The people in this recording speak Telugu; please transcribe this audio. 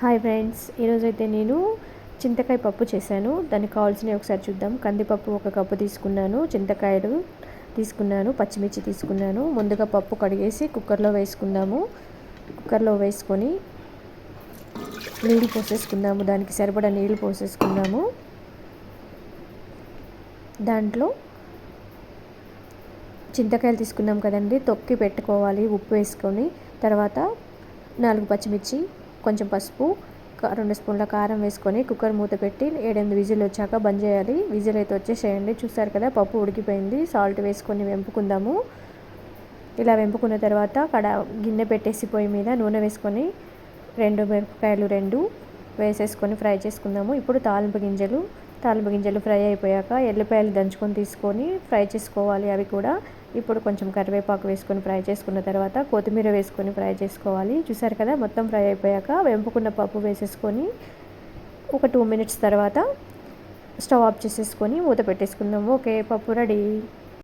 హాయ్ ఫ్రెండ్స్, ఈరోజైతే నేను చింతకాయ పప్పు చేశాను. దానికి కావాల్సినవి ఒకసారి చూద్దాం. కందిపప్పు 1 కప్పు తీసుకున్నాను, చింతకాయలు తీసుకున్నాను, పచ్చిమిర్చి తీసుకున్నాను. ముందుగా పప్పు కడిగేసి కుక్కర్లో వేసుకుందాము. కుక్కర్లో వేసుకొని నీళ్ళు పోసేసుకుందాము. దానికి సరిపడా నీళ్ళు పోసేసుకుందాము. దాంట్లో చింతకాయలు తీసుకున్నాం కదండి, తొక్కి పెట్టుకోవాలి ఉప్పు వేసుకొని. తర్వాత 4 పచ్చిమిర్చి, కొంచెం పసుపు, 2 స్పూన్ల కారం వేసుకొని కుక్కర్ మూత పెట్టి 7-8 విజిల్ వచ్చాక బంద్ చేయాలి. విజిల్ అయితే వచ్చేసేయండి. చూసారు కదా, పప్పు ఉడికిపోయింది. సాల్ట్ వేసుకొని వెంపుకుందాము. ఇలా వెంపుకున్న తర్వాత గిన్నె పెట్టేసి పొయ్యి మీద నూనె వేసుకొని 2 మిరపకాయలు వేసేసుకొని ఫ్రై చేసుకుందాము. ఇప్పుడు తాలింపు గింజలు ఫ్రై అయిపోయాక ఎల్లిపాయలు దంచుకొని తీసుకొని ఫ్రై చేసుకోవాలి. అవి కూడా ఇప్పుడు కొంచెం కరివేపాకు వేసుకొని ఫ్రై చేసుకున్న తర్వాత కొత్తిమీర వేసుకొని ఫ్రై చేసుకోవాలి. చూసారు కదా, మొత్తం ఫ్రై అయిపోయాక వెంపుకున్న పప్పు వేసేసుకొని ఒక 2 మినిట్స్ తర్వాత స్టవ్ ఆఫ్ చేసేసుకొని మూత పెట్టేసుకుందాము. ఓకే, పప్పు రెడీ.